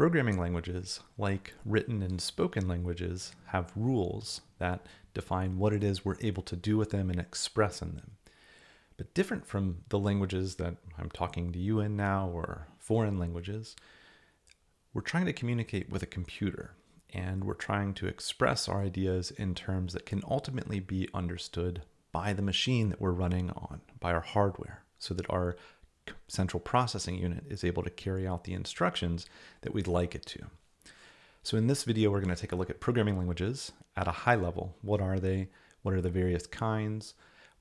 Programming languages, like written and spoken languages, have rules that define what it is we're able to do with them and express in them. But different from the languages that I'm talking to you in now or foreign languages, we're trying to communicate with a computer, and we're trying to express our ideas in terms that can ultimately be understood by the machine that we're running on, by our hardware, so that our central processing unit is able to carry out the instructions that we'd like it to. So in this video, we're going to take a look at programming languages at a high level. What are they? What are the various kinds?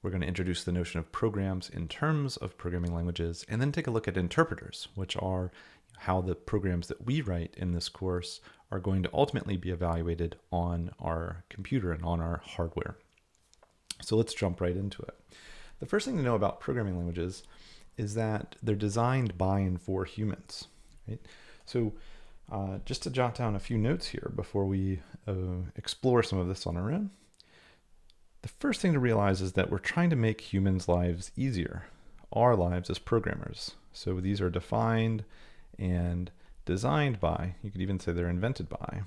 We're going to introduce the notion of programs in terms of programming languages, and then take a look at interpreters, which are how the programs that we write in this course are going to ultimately be evaluated on our computer and on our hardware. So let's jump right into it. The first thing to know about programming languages is that they're designed by and for humans, right? So just to jot down a few notes here before we explore some of this on our own. The first thing to realize is that we're trying to make humans' lives easier, our lives as programmers. So these are defined and designed by, you could even say they're invented by,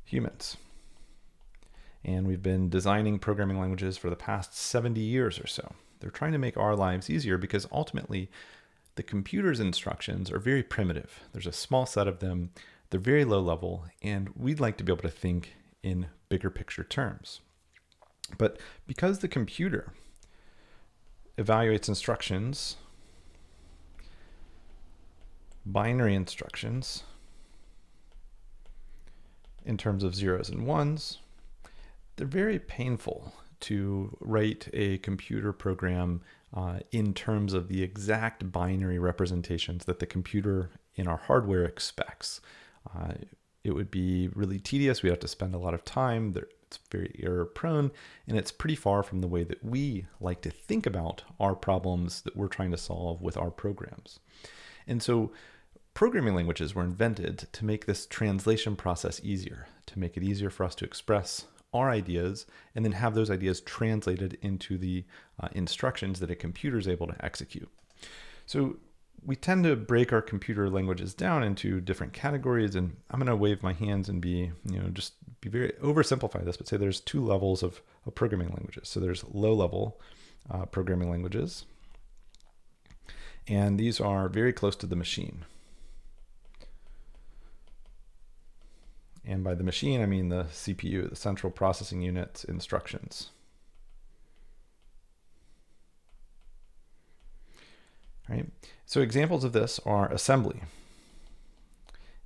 humans. And we've been designing programming languages for the past 70 years or so. They're trying to make our lives easier because ultimately the computer's instructions are very primitive. There's a small set of them, they're very low level, and we'd like to be able to think in bigger picture terms. But because the computer evaluates instructions, binary instructions, in terms of zeros and ones, they're very painful to write a computer program in terms of the exact binary representations that the computer in our hardware expects. It would be really tedious. We have to spend a lot of time. It's very error prone, and it's pretty far from the way that we like to think about our problems that we're trying to solve with our programs. And so programming languages were invented to make this translation process easier, to make it easier for us to express our ideas and then have those ideas translated into the instructions that a computer is able to execute. So we tend to break our computer languages down into different categories, and I'm going to wave my hands and just be very oversimplify this, but say there's two levels of programming languages. So there's low-level programming languages, and these are very close to the machine. And by the machine, I mean the CPU, the central processing unit's instructions. Right? So examples of this are assembly.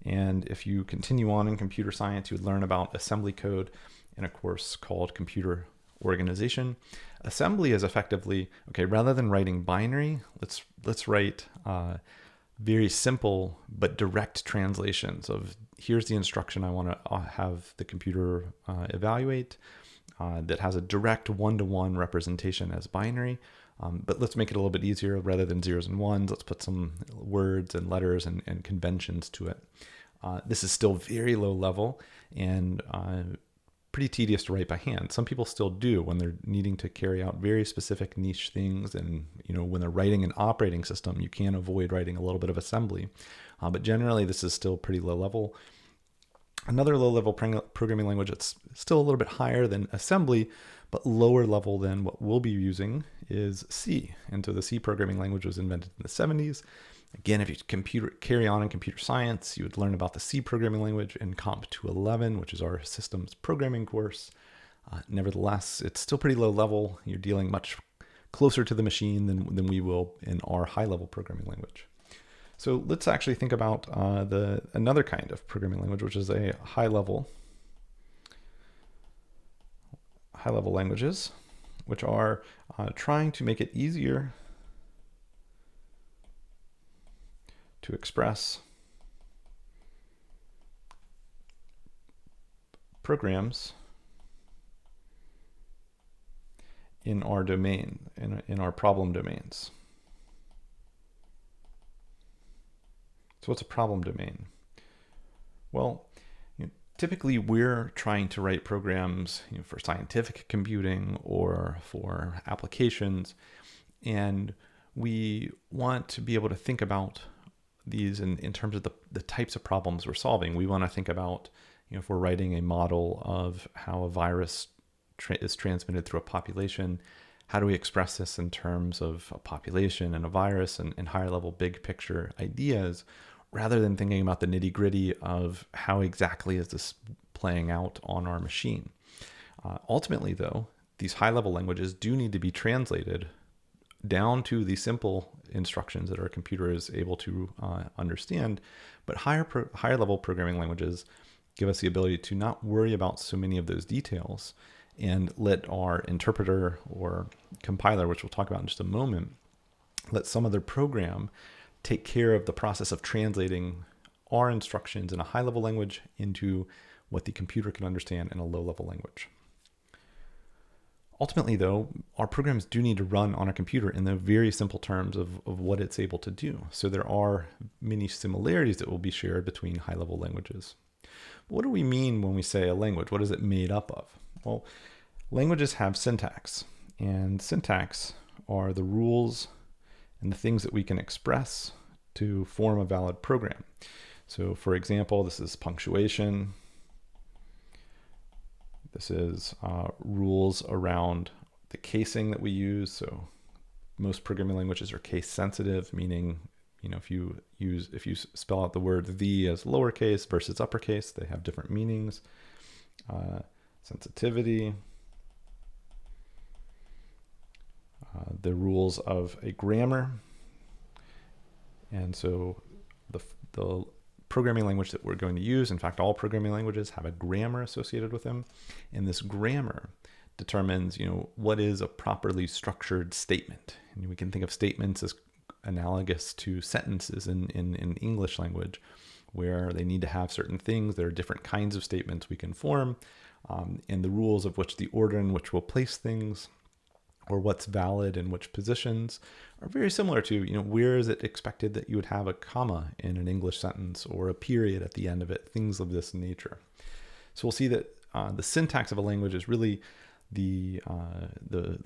And if you continue on in computer science, you would learn about assembly code in a course called computer organization. Assembly is effectively, okay, rather than writing binary, let's write very simple but direct translations of here's the instruction I want to have the computer evaluate that has a direct one-to-one representation as binary. But let's make it a little bit easier. Rather than zeros and ones, let's put some words and letters and conventions to it. This is still very low level and pretty tedious to write by hand. Some people still do when they're needing to carry out very specific niche things, and when they're writing an operating system, you can't avoid writing a little bit of assembly. But generally, this is still pretty low level. Another low-level programming language that's still a little bit higher than assembly, but lower level than what we'll be using is C. And so the C programming language was invented in the 70s. Again, if you carry on in computer science, you would learn about the C programming language in COMP110, which is our systems programming course. Nevertheless, it's still pretty low level. You're dealing much closer to the machine than we will in our high-level programming language. So let's actually think about another kind of programming language, which is a high-level languages, which are trying to make it easier to express programs in our domain, in our problem domains. So what's a problem domain? Well, typically we're trying to write programs for scientific computing or for applications, and we want to be able to think about these in terms of the types of problems we're solving. We want to think about, if we're writing a model of how a virus is transmitted through a population, how do we express this in terms of a population and a virus and higher level big picture ideas, rather than thinking about the nitty gritty of how exactly is this playing out on our machine. Ultimately, though, these high level languages do need to be translated down to the simple instructions that our computer is able to understand. But higher level programming languages give us the ability to not worry about so many of those details and let our interpreter or compiler, which we'll talk about in just a moment, let some other program take care of the process of translating our instructions in a high level language into what the computer can understand in a low level language. Ultimately, though, our programs do need to run on a computer in the very simple terms of what it's able to do. So there are many similarities that will be shared between high-level languages. But what do we mean when we say a language? What is it made up of? Well, languages have syntax, and syntax are the rules and the things that we can express to form a valid program. So for example, this is punctuation. This is rules around the casing that we use. So most programming languages are case sensitive, meaning if you spell out the word "the" as lowercase versus uppercase, they have different meanings. Sensitivity, the rules of a grammar, and so the programming language that we're going to use, in fact, all programming languages have a grammar associated with them, and this grammar determines, what is a properly structured statement. And we can think of statements as analogous to sentences in English language, where they need to have certain things. There are different kinds of statements we can form, and the rules of which the order in which we'll place things, or what's valid in which positions, are very similar to, where is it expected that you would have a comma in an English sentence or a period at the end of it, things of this nature. So we'll see that the syntax of a language is really the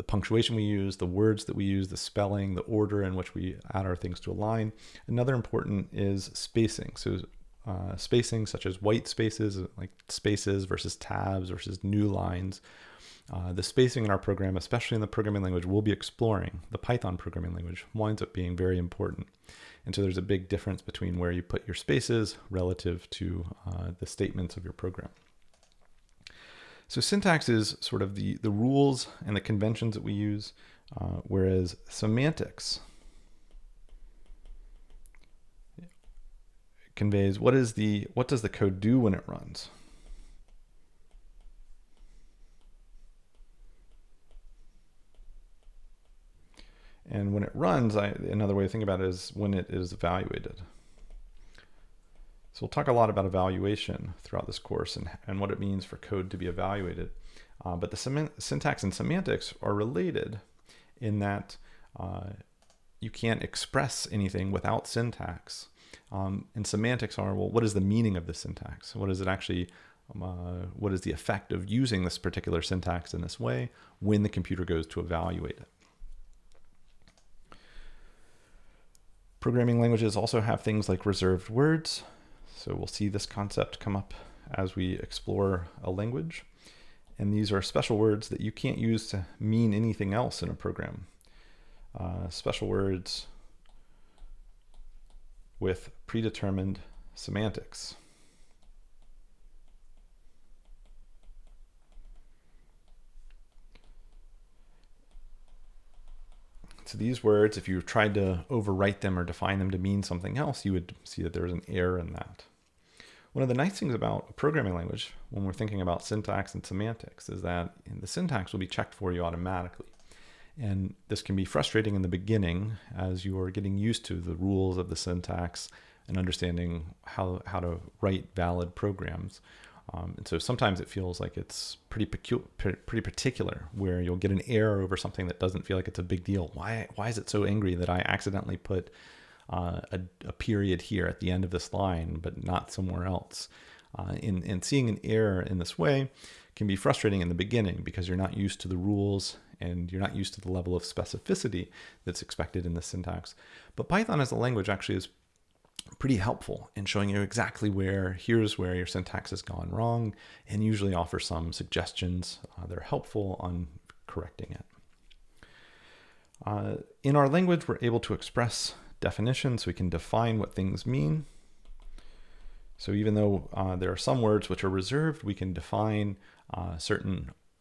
punctuation we use, the words that we use, the spelling, the order in which we add our things to a line. Another important is spacing. So spacing such as white spaces, like spaces versus tabs versus new lines. The spacing in our program, especially in the programming language we'll be exploring, the Python programming language, winds up being very important. And so there's a big difference between where you put your spaces relative to the statements of your program. So syntax is sort of the rules and the conventions that we use, whereas semantics conveys what does the code do when it runs. And when it runs, another way to think about it is when it is evaluated. So we'll talk a lot about evaluation throughout this course and what it means for code to be evaluated. But the syntax and semantics are related in that you can't express anything without syntax. And semantics are, well, what is the meaning of the syntax? What is it actually? What is the effect of using this particular syntax in this way when the computer goes to evaluate it? Programming languages also have things like reserved words. So we'll see this concept come up as we explore a language. And these are special words that you can't use to mean anything else in a program. Special words with predetermined semantics. So these words, if you tried to overwrite them or define them to mean something else, you would see that there's an error in that. One of the nice things about a programming language, when we're thinking about syntax and semantics, is that the syntax will be checked for you automatically. And this can be frustrating in the beginning as you are getting used to the rules of the syntax and understanding how to write valid programs. And so sometimes it feels like it's pretty particular, where you'll get an error over something that doesn't feel like it's a big deal. Why is it so angry that I accidentally put a period here at the end of this line, but not somewhere else? And seeing an error in this way can be frustrating in the beginning because you're not used to the rules and you're not used to the level of specificity that's expected in the syntax. But Python as a language actually is pretty helpful in showing you exactly here's where your syntax has gone wrong, and usually offer some suggestions that are helpful on correcting it. In our language, we're able to express definitions. We can define what things mean. So even though there are some words which are reserved, we can define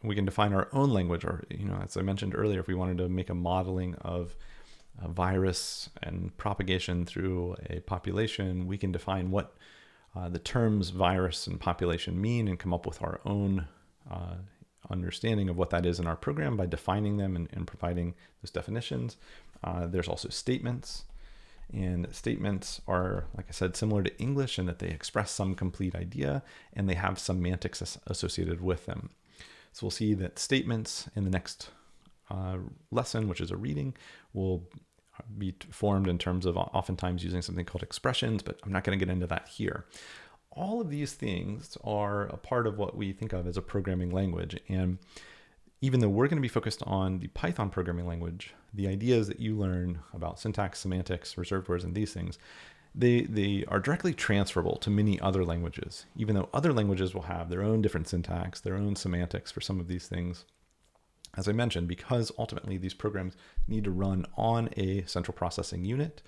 we can define our own language, or, as I mentioned earlier, if we wanted to make a modeling of a virus and propagation through a population, we can define what the terms virus and population mean and come up with our own understanding of what that is in our program by defining them and providing those definitions. There's also statements. And statements are, like I said, similar to English in that they express some complete idea and they have semantics associated with them. So we'll see that statements in the next lesson, which is a reading, will be formed in terms of oftentimes using something called expressions, but I'm not going to get into that here. All of these things are a part of what we think of as a programming language. And even though we're going to be focused on the Python programming language, the ideas that you learn about syntax, semantics, reserved words, and these things, they are directly transferable to many other languages, even though other languages will have their own different syntax, their own semantics for some of these things. As I mentioned, because ultimately these programs need to run on a central processing unit,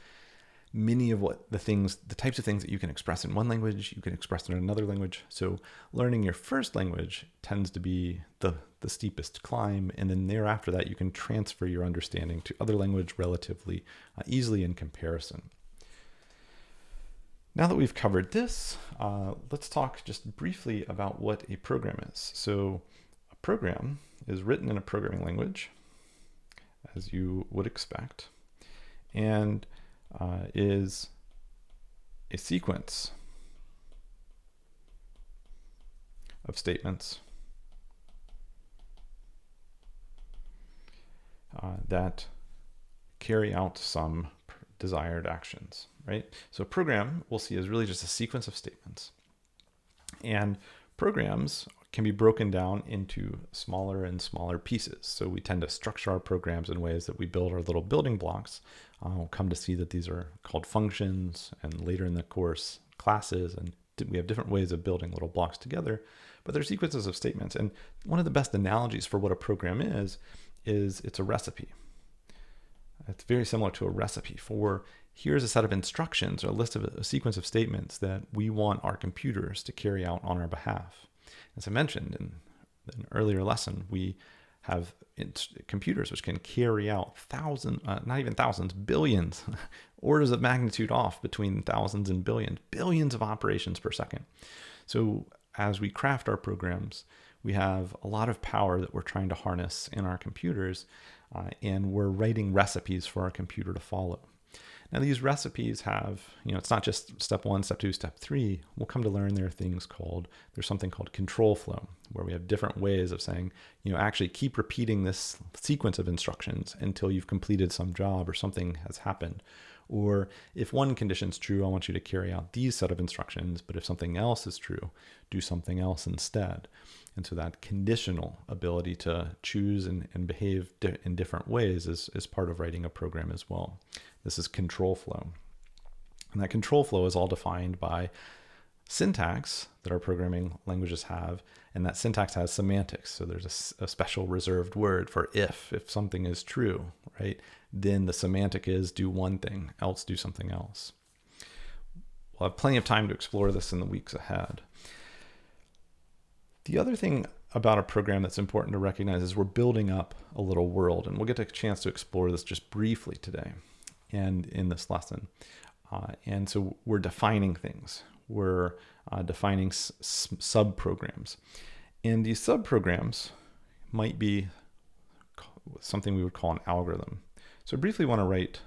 many of the types of things that you can express in one language, you can express in another language. So learning your first language tends to be the steepest climb, and then thereafter that you can transfer your understanding to other language relatively easily in comparison. Now that we've covered this, let's talk just briefly about what a program is. So a program is written in a programming language, as you would expect, and is a sequence of statements that carry out some desired actions, right? So a program we'll see is really just a sequence of statements. And programs can be broken down into smaller and smaller pieces. So we tend to structure our programs in ways that we build our little building blocks. We'll come to see that these are called functions, and later in the course, classes, and we have different ways of building little blocks together, but they're sequences of statements. And one of the best analogies for what a program is it's a recipe. It's very similar to a recipe for here's a set of instructions or a sequence of statements that we want our computers to carry out on our behalf. As I mentioned in an earlier lesson, we have computers which can carry out not even thousands, billions, orders of magnitude off between thousands and billions of operations per second. So as we craft our programs, we have a lot of power that we're trying to harness in our computers, and we're writing recipes for our computer to follow. Now these recipes have, it's not just step 1, step 2, step 3. We'll come to learn there's something called control flow, where we have different ways of saying, actually keep repeating this sequence of instructions until you've completed some job or something has happened. Or if one condition is true, I want you to carry out these set of instructions, but if something else is true, do something else instead. And so that conditional ability to choose and behave in different ways is part of writing a program as well. This is control flow. And that control flow is all defined by syntax that our programming languages have, and that syntax has semantics. So there's a special reserved word for if something is true, right? Then the semantic is do one thing, else do something else. We'll have plenty of time to explore this in the weeks ahead. The other thing about a program that's important to recognize is we're building up a little world, and we'll get a chance to explore this just briefly today and in this lesson. And so we're defining things. We're defining sub-programs. And these sub-programs might be something we would call an algorithm. So I briefly want to write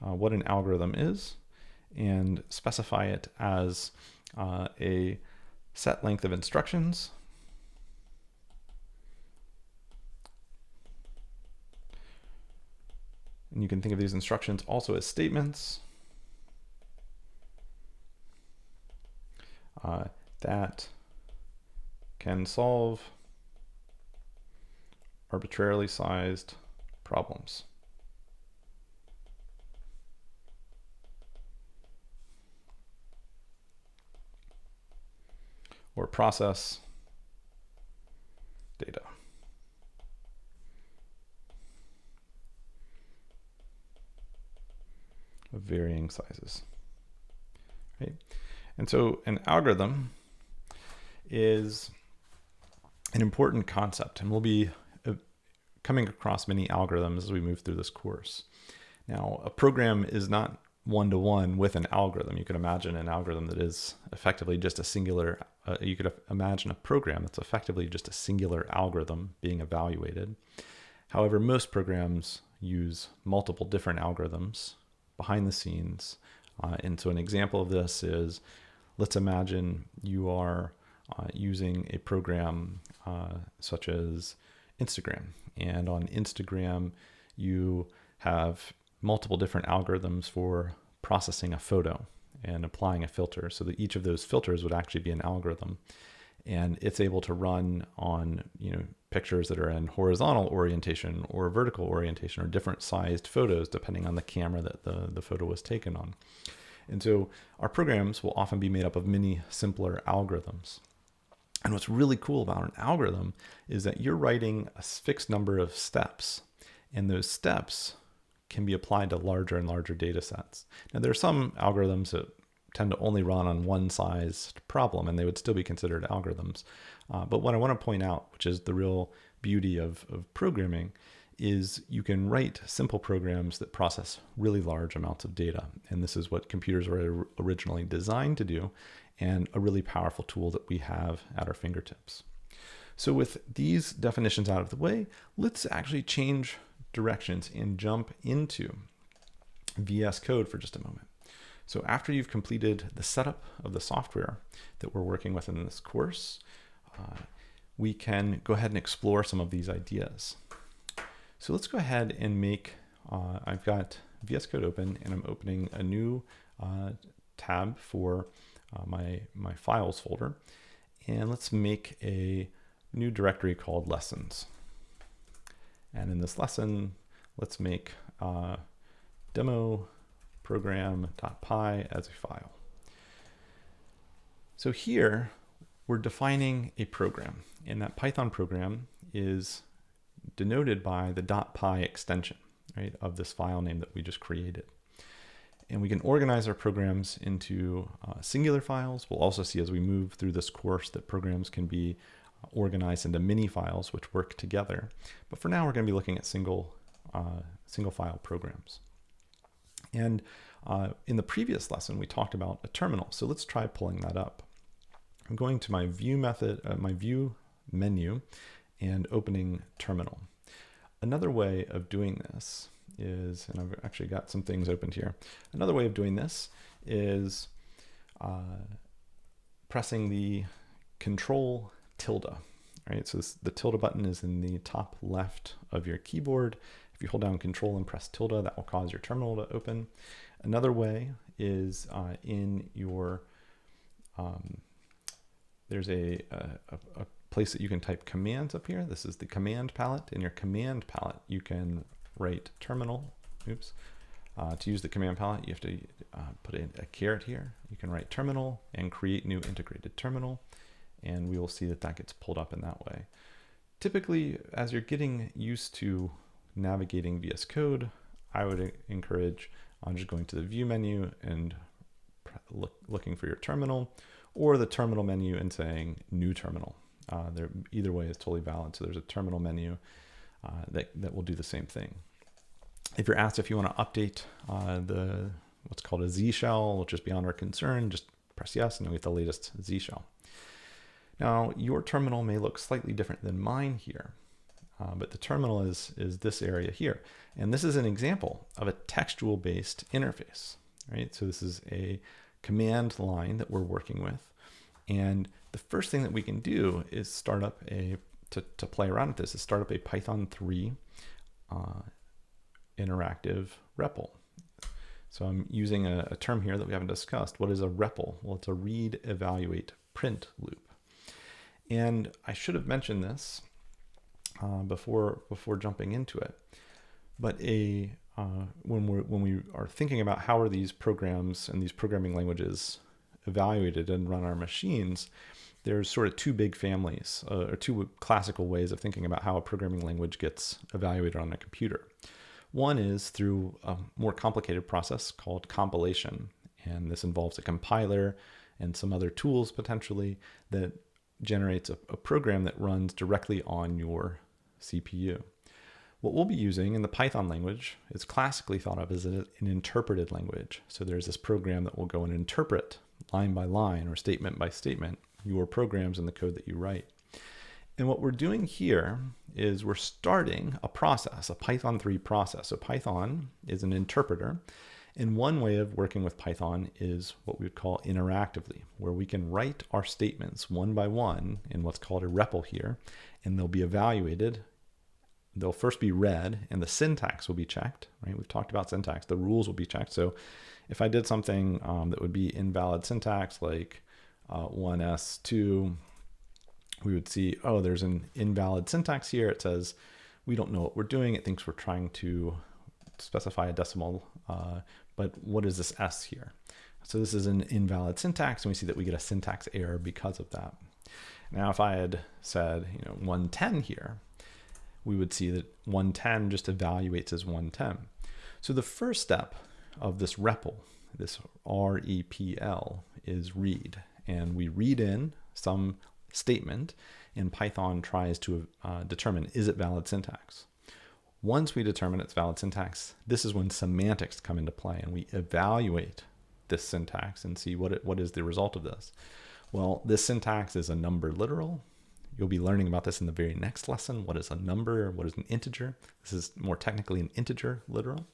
what an algorithm is and specify it as a set length of instructions and you can think of these instructions also as statements that can solve arbitrarily sized problems. process data. Of varying sizes, right? And so an algorithm is an important concept, and we'll be coming across many algorithms as we move through this course. Now, a program is not one-to-one with an algorithm. You could imagine an algorithm that is effectively just a singular, you could imagine a program that's effectively just a singular algorithm being evaluated. However, most programs use multiple different algorithms behind the scenes. And so an example of this is, let's imagine you are using a program such as Instagram. And on Instagram, you have multiple different algorithms for processing a photo and applying a filter, so that each of those filters would actually be an algorithm. And it's able to run on, pictures that are in horizontal orientation or vertical orientation, or different sized photos depending on the camera that the photo was taken on. And so our programs will often be made up of many simpler algorithms. And what's really cool about an algorithm is that you're writing a fixed number of steps, and those steps can be applied to larger and larger data sets. Now, there are some algorithms that tend to only run on one sized problem, and they would still be considered algorithms. But what I want to point out, which is the real beauty of programming, is you can write simple programs that process really large amounts of data. And this is what computers were originally designed to do, and a really powerful tool that we have at our fingertips. So with these definitions out of the way, let's actually change directions and jump into VS Code for just a moment. So after you've completed the setup of the software that we're working with in this course, we can go ahead and explore some of these ideas. So let's go ahead and make, I've got VS Code open, and I'm opening a new tab for my files folder. And let's make a new directory called lessons. And in this lesson, let's make demo program.py as a file. So here we're defining a program, and that Python program is denoted by the .py extension, right, of this file name that we just created. And we can organize our programs into singular files. We'll also see as we move through this course that programs can be organized into mini files which work together. But for now, we're going to be looking at single file programs. And in the previous lesson, we talked about a terminal. So let's try pulling that up. I'm going to my view menu and opening terminal. Another way of doing this is, and I've actually got some things opened here. Another way of doing this is pressing the Control tilde, right? So the tilde button is in the top left of your keyboard. If you hold down Control and press tilde, that will cause your terminal to open. Another way is in your, there's a place that you can type commands up here. This is the command palette. In your command palette, you can write terminal. Oops. To use the command palette, you have to put in a caret here. You can write terminal and create new integrated terminal, and we will see that that gets pulled up in that way. Typically, as you're getting used to navigating VS Code, I would encourage just going to the view menu and looking for your terminal, or the terminal menu and saying new terminal. Either way is totally valid. So there's a terminal menu that will do the same thing. If you're asked if you want to update what's called a Z shell, which is beyond our concern, just press yes and you'll get the latest Z shell. Now, your terminal may look slightly different than mine here, but the terminal is this area here. And this is an example of a textual-based interface, right? So this is a command line that we're working with. And the first thing that we can do is start up to play around with this, is start up a Python 3 interactive REPL. So I'm using a term here that we haven't discussed. What is a REPL? Well, it's a read, evaluate, print loop. And I should have mentioned this before jumping into it. But when we are thinking about how are these programs and these programming languages evaluated and run our machines, there's sort of two big families, or two classical ways of thinking about how a programming language gets evaluated on a computer. One is through a more complicated process called compilation, and this involves a compiler and some other tools potentially that generates a program that runs directly on your CPU. What we'll be using in the Python language is classically thought of as an interpreted language. So there's this program that will go and interpret line by line or statement by statement your programs in the code that you write. And what we're doing here is we're starting a process, a Python 3 process. So Python is an interpreter. And one way of working with Python is what we would call interactively, where we can write our statements one by one in what's called a REPL here, and they'll be evaluated. They'll first be read, and the syntax will be checked, right? We've talked about syntax. The rules will be checked. So if I did something that would be invalid syntax, like 1s2, we would see, oh, there's an invalid syntax here. It says, we don't know what we're doing. It thinks we're trying to specify a decimal, but what is this S here? So this is an invalid syntax, and we see that we get a syntax error because of that. Now, if I had said, 110 here, we would see that 110 just evaluates as 110. So the first step of this REPL, this REPL, is read. And we read in some statement, and Python tries to determine, is it valid syntax? Once we determine it's valid syntax, this is when semantics come into play, and we evaluate this syntax and see what is the result of this. Well, this syntax is a number literal. You'll be learning about this in the very next lesson. What is a number? What is an integer? This is more technically an integer literal.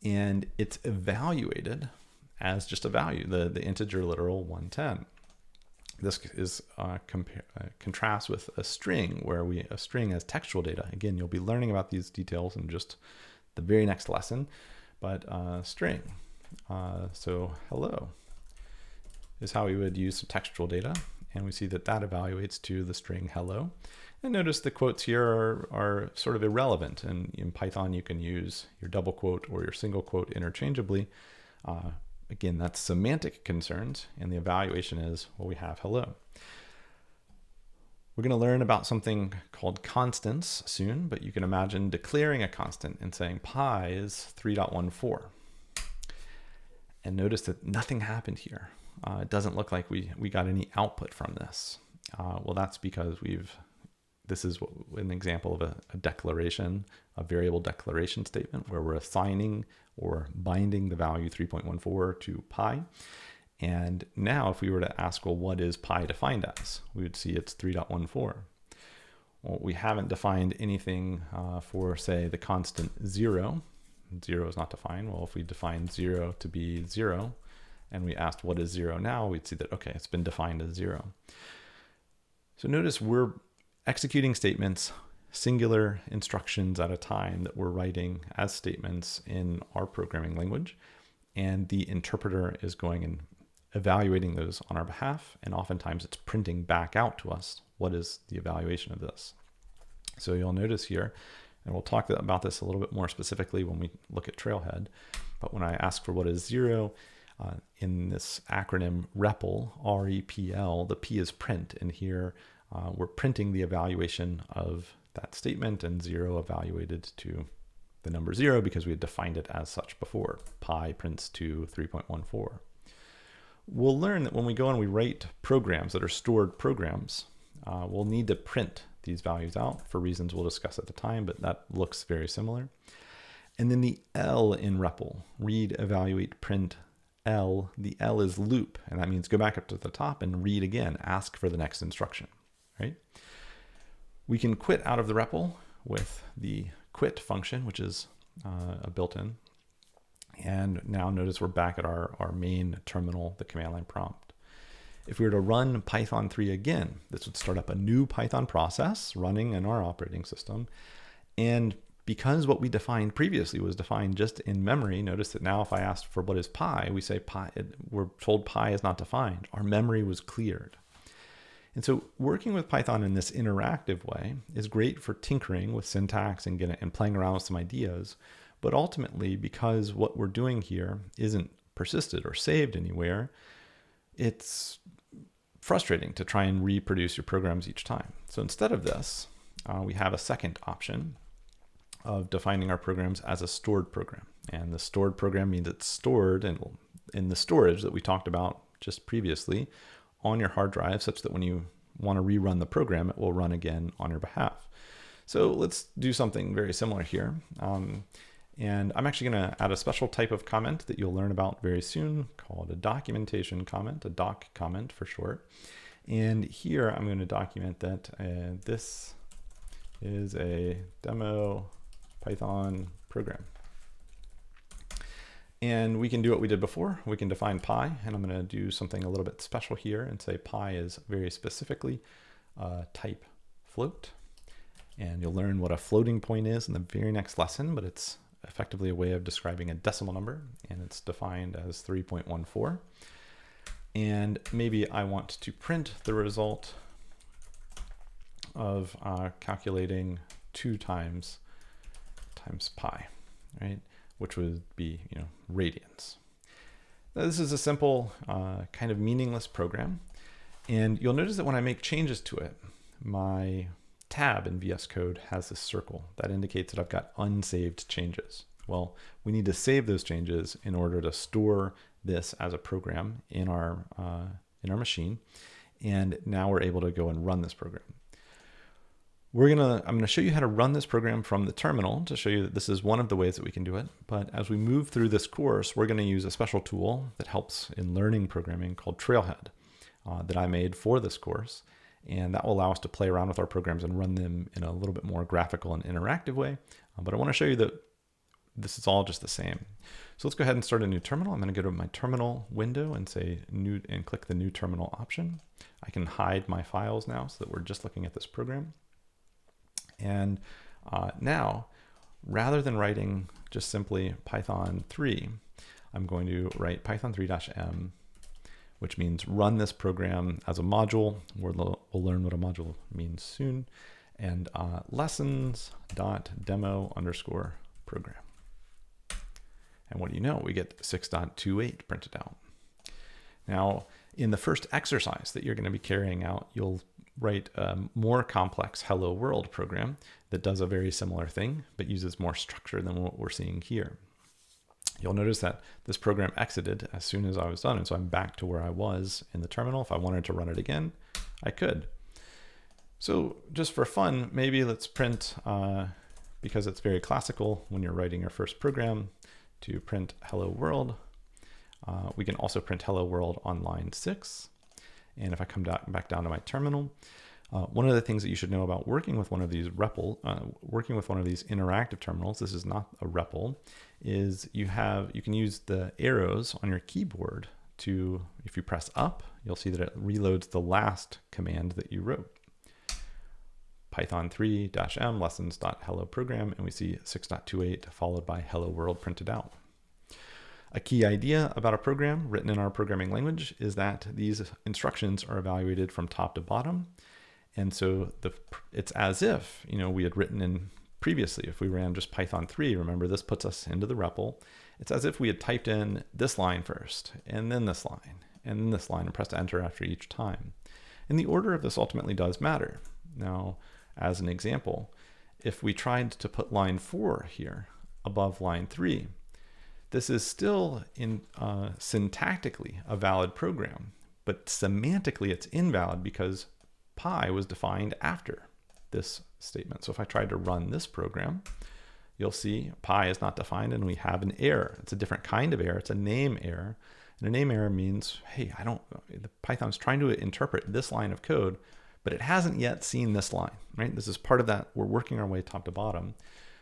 And it's evaluated as just a value, the integer literal 110. This is contrasts with a string, where a string has textual data. Again, you'll be learning about these details in just the very next lesson. But string, so hello, is how we would use some textual data. And we see that evaluates to the string hello. And notice the quotes here are sort of irrelevant. And in Python, you can use your double quote or your single quote interchangeably. Again, that's semantic concerns. And the evaluation is, well, we have hello. We're going to learn about something called constants soon, but you can imagine declaring a constant and saying pi is 3.14. And notice that nothing happened here. It doesn't look like we got any output from this. Well, that's because this is an example of a declaration, a variable declaration statement, where we're assigning or binding the value 3.14 to pi. And now if we were to ask, well, what is pi defined as? We would see it's 3.14. Well, we haven't defined anything for, say, the constant 0. 0 is not defined. Well, if we define 0 to be 0, and we asked what is 0 now, we'd see that, okay, it's been defined as 0. So notice we're executing statements, singular instructions at a time that we're writing as statements in our programming language. And the interpreter is going and evaluating those on our behalf. And oftentimes it's printing back out to us what is the evaluation of this. So you'll notice here, and we'll talk about this a little bit more specifically when we look at Trailhead, but when I ask for what is 0, in this acronym REPL, R-E-P-L, the P is print, and here we're printing the evaluation of that statement, and 0 evaluated to the number 0 because we had defined it as such before. Pi prints to 3.14. We'll learn that when we go and we write programs that are stored programs, we'll need to print these values out for reasons we'll discuss at the time, but that looks very similar. And then the L in REPL, read, evaluate, print, L, the L is loop, and that means go back up to the top and read again, ask for the next instruction, right? We can quit out of the REPL with the quit function, which is a built-in. And now notice we're back at our main terminal, the command line prompt. If we were to run Python 3 again, this would start up a new Python process running in our operating system. And because what we defined previously was defined just in memory, notice that now if I asked for what is pi, we say pi, we're told pi is not defined. Our memory was cleared. And so working with Python in this interactive way is great for tinkering with syntax and playing around with some ideas. But ultimately, because what we're doing here isn't persisted or saved anywhere, it's frustrating to try and reproduce your programs each time. So instead of this, we have a second option of defining our programs as a stored program. And the stored program means it's stored in the storage that we talked about just previously on your hard drive, such that when you want to rerun the program, it will run again on your behalf. So let's do something very similar here. And I'm actually going to add a special type of comment that you'll learn about very soon called a documentation comment, a doc comment for short. And here I'm going to document that this is a demo Python program. And we can do what we did before. We can define pi, and I'm going to do something a little bit special here and say pi is very specifically type float. And you'll learn what a floating point is in the very next lesson, but it's effectively a way of describing a decimal number, and it's defined as 3.14. And maybe I want to print the result of calculating 2 times pi, right? Which would be, radians. Now, this is a simple, kind of meaningless program. And you'll notice that when I make changes to it, my tab in VS Code has this circle that indicates that I've got unsaved changes. Well, we need to save those changes in order to store this as a program in our machine. And now we're able to go and run this program. I'm going to show you how to run this program from the terminal to show you that this is one of the ways that we can do it. But as we move through this course, we're going to use a special tool that helps in learning programming called Trailhead that I made for this course. And that will allow us to play around with our programs and run them in a little bit more graphical and interactive way. But I want to show you that this is all just the same. So let's go ahead and start a new terminal. I'm going to go to my terminal window and say new and click the new terminal option. I can hide my files now so that we're just looking at this program. And now, rather than writing just simply Python 3, I'm going to write Python 3-m, which means run this program as a module. We'll learn what a module means soon. And lessons.demo_program. And what do you know? We get 6.28 printed out. Now, in the first exercise that you're going to be carrying out, you'll write a more complex hello world program that does a very similar thing, but uses more structure than what we're seeing here. You'll notice that this program exited as soon as I was done, and so I'm back to where I was in the terminal. If I wanted to run it again, I could. So just for fun, maybe let's print, because it's very classical when you're writing your first program, to print hello world. We can also print hello world on line 6. And if I come back down to my terminal, one of the things that you should know about working with one of these interactive terminals, this is not a REPL, is you can use the arrows on your keyboard to, if you press up, you'll see that it reloads the last command that you wrote. Python 3-m lessons.hello program, and we see 6.28 followed by hello world printed out. A key idea about a program written in our programming language is that these instructions are evaluated from top to bottom. And so it's as if, we had written in previously, if we ran just Python 3, remember this puts us into the REPL. It's as if we had typed in this line first, and then this line, and then this line, and pressed enter after each time. And the order of this ultimately does matter. Now, as an example, if we tried to put line 4 here above line 3, this is still syntactically a valid program, but semantically it's invalid because pi was defined after this statement. So if I tried to run this program, you'll see pi is not defined and we have an error. It's a different kind of error. It's a name error. And a name error means, hey, the Python's trying to interpret this line of code, but it hasn't yet seen this line, right? This is part of that. We're working our way top to bottom.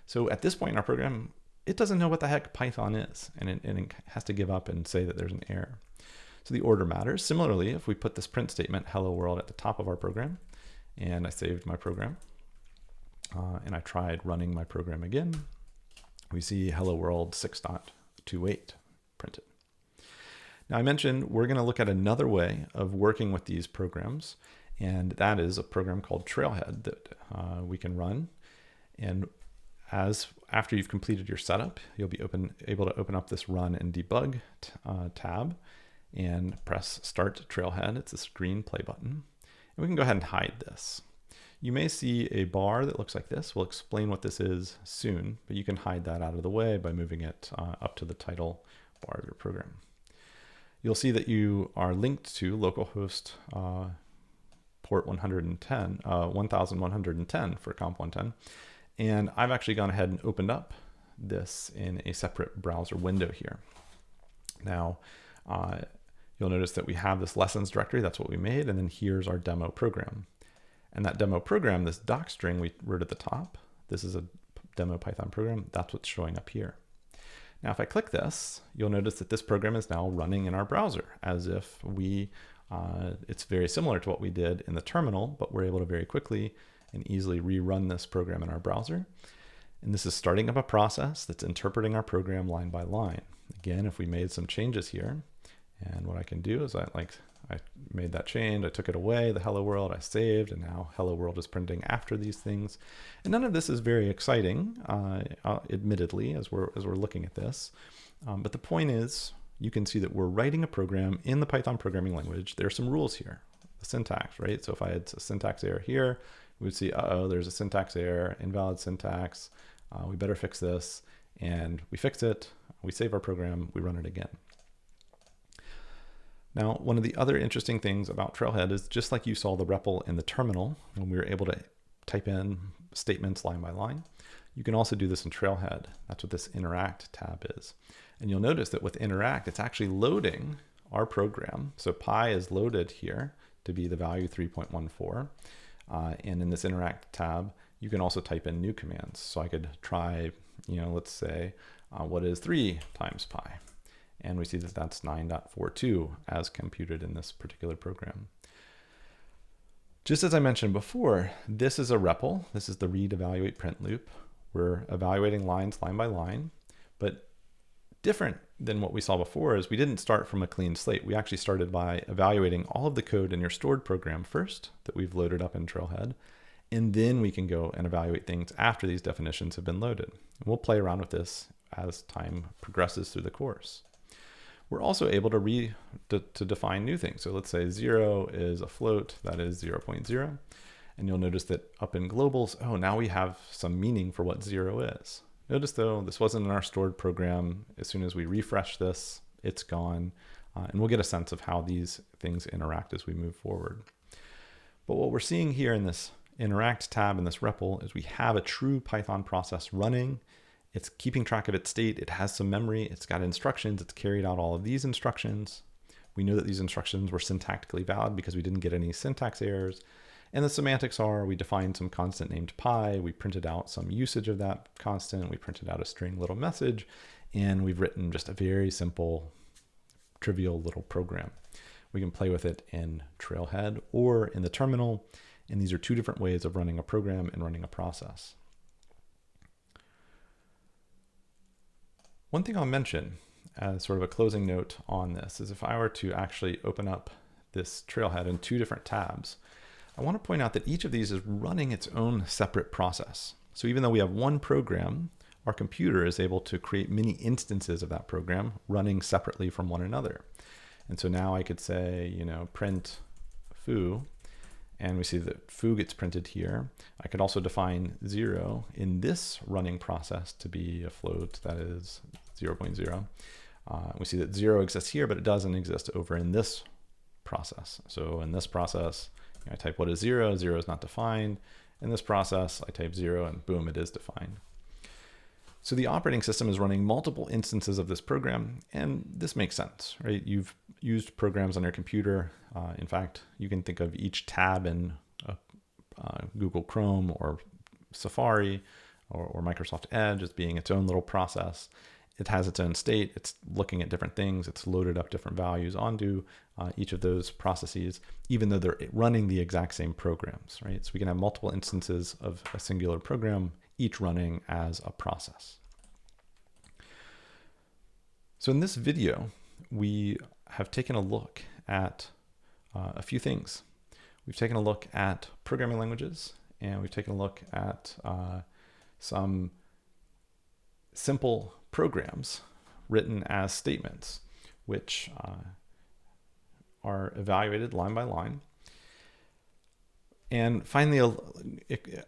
So at this point in our program, it doesn't know what the heck Python is, and it has to give up and say that there's an error. So the order matters. Similarly, if we put this print statement, hello world, at the top of our program, and I saved my program, and I tried running my program again, we see hello world 6.28 printed. Now I mentioned we're going to look at another way of working with these programs, and that is a program called Trailhead that we can run. And after you've completed your setup, you'll be able to open up this Run and Debug tab. and press Start Trailhead. It's this green play button. And we can go ahead and hide this. You may see a bar that looks like this. We'll explain what this is soon, but you can hide that out of the way by moving it up to the title bar of your program. You'll see that you are linked to localhost port 1110 for COMP110. And I've actually gone ahead and opened up this in a separate browser window here. Now, you'll notice that we have this lessons directory. That's what we made. And then here's our demo program. And that demo program, this doc string we wrote at the top, this is a demo Python program. That's what's showing up here. Now, if I click this, you'll notice that this program is now running in our browser as if it's very similar to what we did in the terminal, but we're able to very quickly and easily rerun this program in our browser. And this is starting up a process that's interpreting our program line by line. Again, if we made some changes here, and what I can do is I made that change, I took it away, the hello world, I saved, and now hello world is printing after these things. And none of this is very exciting, admittedly, as we're looking at this. But the point is, you can see that we're writing a program in the Python programming language. There are some rules here, the syntax, right? So if I had a syntax error here, we would see, there's a syntax error, invalid syntax. We better fix this. And we fix it, we save our program, we run it again. Now, one of the other interesting things about Trailhead is just like you saw the REPL in the terminal, when we were able to type in statements line by line, you can also do this in Trailhead. That's what this Interact tab is. And you'll notice that with Interact, it's actually loading our program. So pi is loaded here to be the value 3.14. And in this Interact tab, you can also type in new commands. So I could try, let's say, what is 3 times pi? And we see that that's 9.42 as computed in this particular program. Just as I mentioned before, this is a REPL. This is the read, evaluate, print loop. We're evaluating lines line by line, but different than what we saw before is we didn't start from a clean slate. We actually started by evaluating all of the code in your stored program first that we've loaded up in Trailhead, and then we can go and evaluate things after these definitions have been loaded. And we'll play around with this as time progresses through the course. We're also able to define new things. So let's say 0 is a float, that is 0.0. And you'll notice that up in globals, now we have some meaning for what 0 is. Notice though, this wasn't in our stored program. As soon as we refresh this, it's gone. And we'll get a sense of how these things interact as we move forward. But what we're seeing here in this Interact tab in this REPL is we have a true Python process running. It's keeping track of its state. It has some memory. It's got instructions. It's carried out all of these instructions. We know that these instructions were syntactically valid because we didn't get any syntax errors. And the semantics are, we defined some constant named pi. We printed out some usage of that constant. We printed out a string little message. And we've written just a very simple, trivial little program. We can play with it in Trailhead or in the terminal. And these are two different ways of running a program and running a process. One thing I'll mention as sort of a closing note on this is if I were to actually open up this Trailhead in two different tabs, I want to point out that each of these is running its own separate process. So even though we have one program, our computer is able to create many instances of that program running separately from one another. And so now I could say, print foo, and we see that foo gets printed here. I could also define 0 in this running process to be a float that is 0.0. We see that 0 exists here, but it doesn't exist over in this process. So in this process, I type what is 0, 0 is not defined. In this process, I type 0 and boom, it is defined. So the operating system is running multiple instances of this program, and this makes sense, right? You've used programs on your computer. In fact, you can think of each tab in Google Chrome or Safari or Microsoft Edge as being its own little process. It has its own state. It's looking at different things. It's loaded up different values onto each of those processes, even though they're running the exact same programs, right? So we can have multiple instances of a singular program, each running as a process. So in this video, we have taken a look at a few things. We've taken a look at programming languages, and we've taken a look at some simple programs written as statements, which are evaluated line by line. And finally,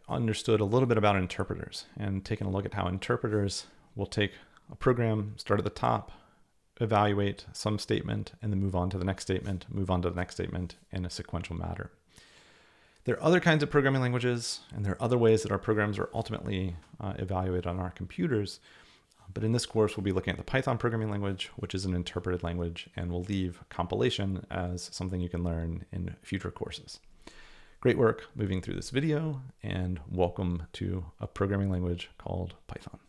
understood a little bit about interpreters and taking a look at how interpreters will take a program, start at the top, evaluate some statement, and then move on to the next statement, move on to the next statement in a sequential manner. There are other kinds of programming languages, and there are other ways that our programs are ultimately evaluated on our computers. But in this course, we'll be looking at the Python programming language, which is an interpreted language, and we'll leave compilation as something you can learn in future courses. Great work moving through this video, and welcome to a programming language called Python.